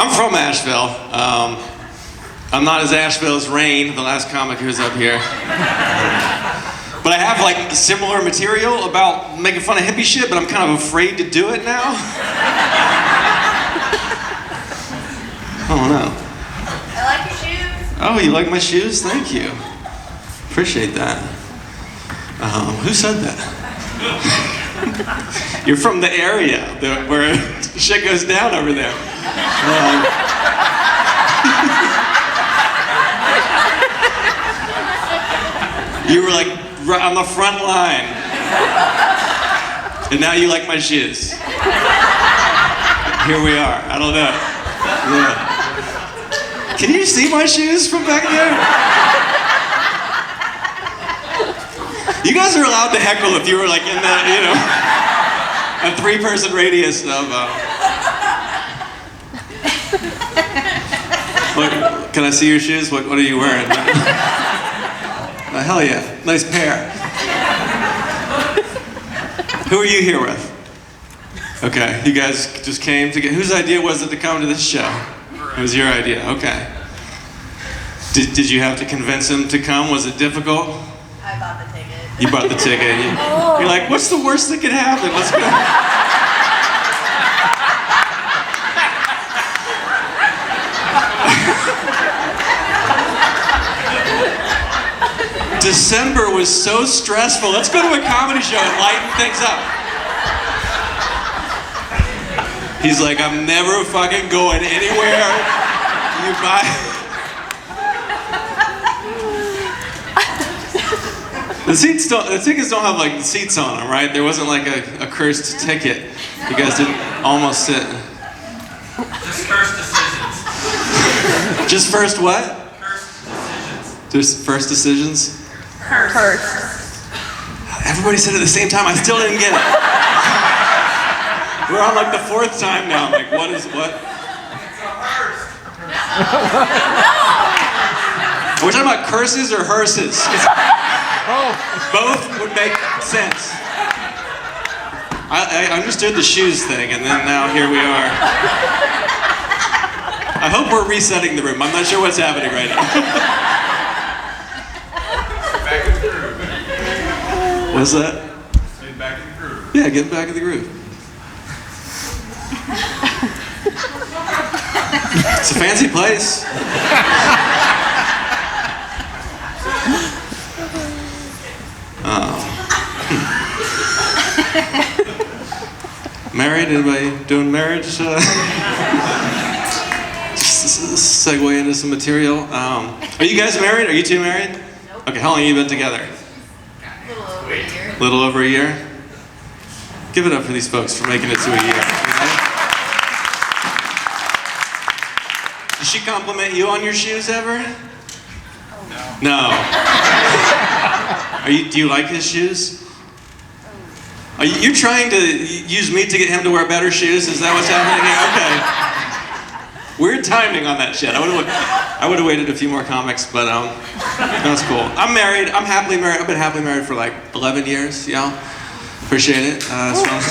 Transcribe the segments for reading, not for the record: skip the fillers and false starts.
I'm from Asheville. I'm not as Asheville as Rain, the last comic who's up here. But I have like similar material about making fun of hippie shit, but I'm kind of afraid to do it now. Oh no. I like your shoes. Oh, you like my shoes? Thank you. Appreciate that. Who said that? You're from the area where shit goes down over there. You were like right on the front line. And now you like my shoes. Here we are. I don't know. Yeah. Can you see my shoes from back there? You guys are allowed to heckle if you were like in that, you know, a 3-person radius of. What, can I see your shoes? What are you wearing? Hell yeah, nice pair. Who are you here with? Okay, you guys just came to get. Whose idea was it to come to this show? It was your idea. Okay. Did you have to convince him to come? Was it difficult? I bought the ticket. You bought the ticket. You're like, what's the worst that could happen? Let's go. December was so stressful. Let's go to a comedy show and lighten things up. He's like, I'm never fucking going anywhere. You buy. The tickets don't have like seats on them, right? There wasn't like a cursed ticket. You guys didn't almost sit. Just first decisions. Just first what? First decisions. Just first decisions? First. Everybody said it at the same time. I still didn't get it. We're on like the 4th time now. I'm like, what is what? It's a hearse. Are we talking about curses or hearses? Both would make sense. I understood the shoes thing, and then now here we are. I hope we're resetting the room. I'm not sure what's happening right now. Back in the groove. What's that? Get back in the groove. Yeah, get back in the groove. It's a fancy place. Married? Anybody doing marriage? Just segue into some material. Are you guys married? Are you two married? Nope. Okay, how long have you been together? A little over a year. A little over a year? Give it up for these folks for making it to a year. Does she compliment you on your shoes ever? No. Do you like his shoes? Are you trying to use me to get him to wear better shoes? Is that what's happening here? Okay. Weird timing on that shit. I would have waited a few more comics, but that's cool. I'm married. I'm happily married. I've been happily married for like 11 years. Y'all appreciate it. It's fun.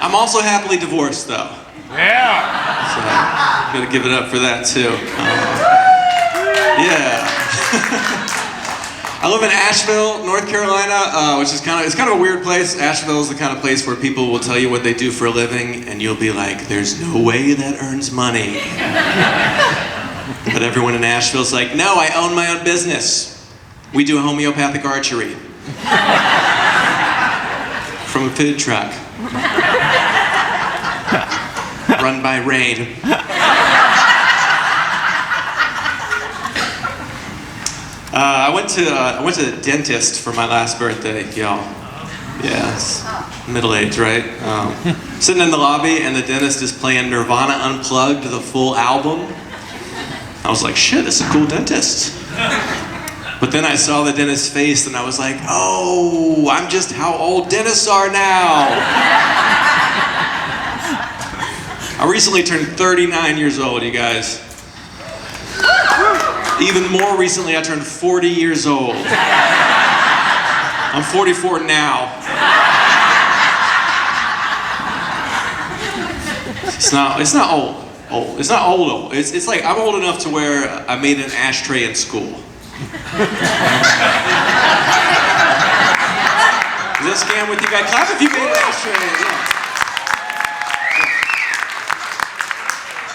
I'm also happily divorced, though. Yeah. So gotta give it up for that too. Yeah. I live in Asheville, North Carolina, which is kind of a weird place. Asheville is the kind of place where people will tell you what they do for a living, and you'll be like, "There's no way that earns money." But everyone in Asheville's like, "No, I own my own business. We do homeopathic archery from a food truck, run by Rain." I went to the dentist for my last birthday, y'all. Yes, middle age, right? Sitting in the lobby, and the dentist is playing Nirvana Unplugged, the full album. I was like, shit, this is a cool dentist. But then I saw the dentist's face, and I was like, oh, I'm just how old dentists are now. I recently turned 39 years old, you guys. Even more recently, I turned 40 years old. I'm 44 now. It's not old. It's not old. It's like I'm old enough to where I made an ashtray in school. Is that scam with you guys? Clap if you made an ashtray.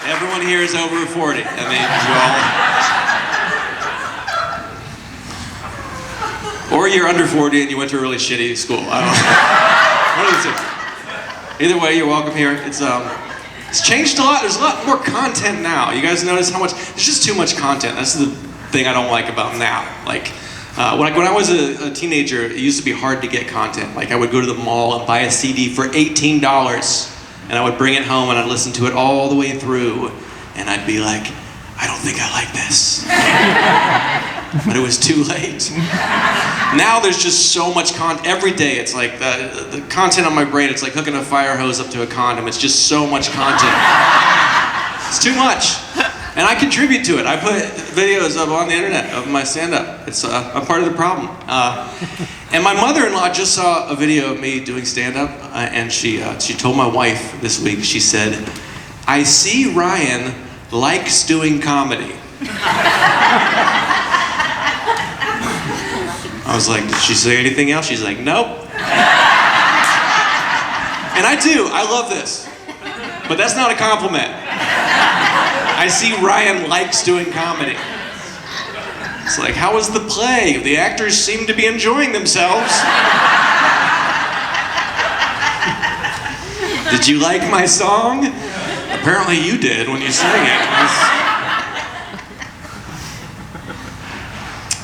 Yeah. Everyone here is over 40. I mean, you all. Or you're under 40 and you went to a really shitty school. I don't know. One of the two. Either way, you're welcome here. It's changed a lot. There's a lot more content now. You guys notice how much? There's just too much content. That's the thing I don't like about now. Like when I was a teenager, it used to be hard to get content. Like I would go to the mall and buy a CD for $18, and I would bring it home and I'd listen to it all the way through, and I'd be like, I don't think I like this. But it was too late. Now there's just so much content. Every day it's like the content on my brain, it's like hooking a fire hose up to a condom. It's just so much content. It's too much. And I contribute to it. I put videos up on the internet of my stand-up. I'm part of the problem. And my mother-in-law just saw a video of me doing stand-up, and she told my wife this week, she said, I see Ryan likes doing comedy. I was like, did she say anything else? She's like, nope. And I do, I love this. But that's not a compliment. I see Ryan likes doing comedy. It's like, how was the play? The actors seem to be enjoying themselves. Did you like my song? Apparently you did when you sang it.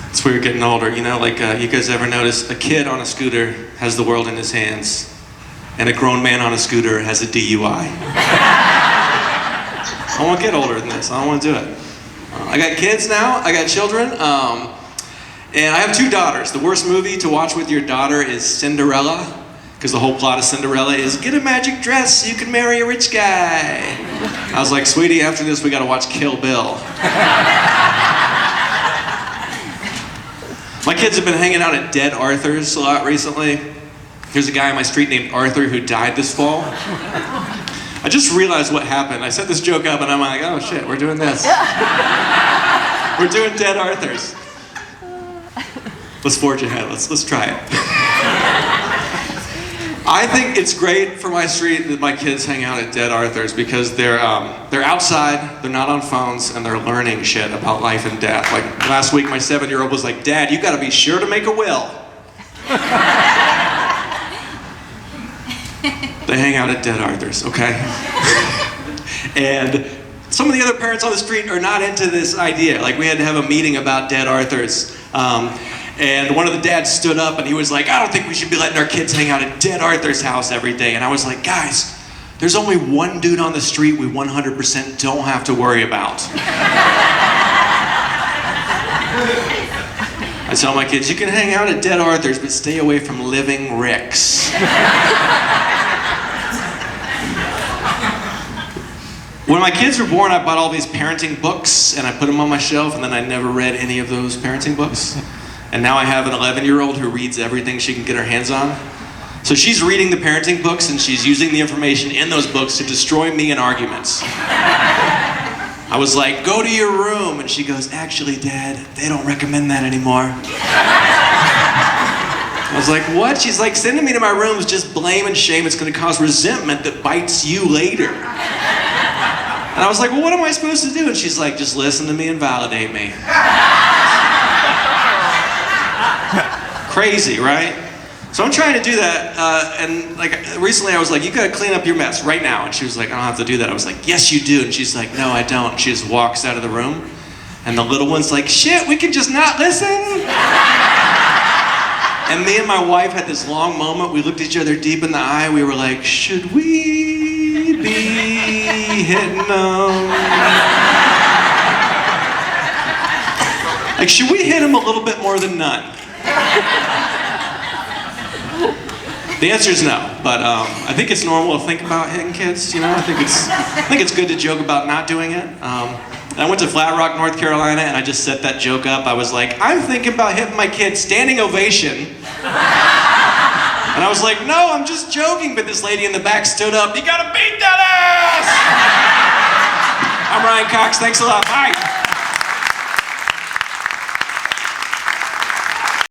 It's weird getting older, you know, like you guys ever notice a kid on a scooter has the world in his hands, and a grown man on a scooter has a DUI. I want to get older than this. I don't want to do it. I got kids now. I got children. And I have 2 daughters. The worst movie to watch with your daughter is Cinderella, because the whole plot of Cinderella is get a magic dress so you can marry a rich guy. I was like, sweetie, after this we got to watch Kill Bill. My kids have been hanging out at Dead Arthur's a lot recently. There's a guy on my street named Arthur who died this fall. I just realized what happened. I set this joke up and I'm like, oh shit, we're doing this. We're doing Dead Arthur's. Let's forge ahead, let's try it. I think it's great for my street that my kids hang out at Dead Arthur's because they're outside, they're not on phones, and they're learning shit about life and death. Like last week, my 7-year-old was like, Dad, you gotta be sure to make a will. They hang out at Dead Arthur's, okay? And some of the other parents on the street are not into this idea. Like we had to have a meeting about Dead Arthur's. And one of the dads stood up and he was like, I don't think we should be letting our kids hang out at Dead Arthur's house every day. And I was like, guys, there's only one dude on the street we 100% don't have to worry about. I tell my kids, you can hang out at Dead Arthur's, but stay away from living Ricks. When my kids were born, I bought all these parenting books and I put them on my shelf, and then I never read any of those parenting books. And now I have an 11-year-old who reads everything she can get her hands on. So she's reading the parenting books and she's using the information in those books to destroy me in arguments. I was like, go to your room. And she goes, actually, Dad, they don't recommend that anymore. I was like, what? She's like, sending me to my room is just blame and shame. It's going to cause resentment that bites you later. And I was like, well, what am I supposed to do? And she's like, just listen to me and validate me. Crazy, right? So I'm trying to do that, and like recently I was like, you gotta clean up your mess right now. And she was like, I don't have to do that. I was like, yes you do. And she's like, no I don't. And she just walks out of the room. And the little one's like, shit, we can just not listen? And me and my wife had this long moment. We looked each other deep in the eye. We were like, should we be hitting them? Like, should we hit them a little bit more than none? The answer is no, but I think it's normal to think about hitting kids, you know? I think it's good to joke about not doing it. And I went to Flat Rock, North Carolina, and I just set that joke up. I was like, I'm thinking about hitting my kid, standing ovation. And I was like, no, I'm just joking. But this lady in the back stood up, you gotta beat that ass! I'm Ryan Cox. Thanks a lot. Bye.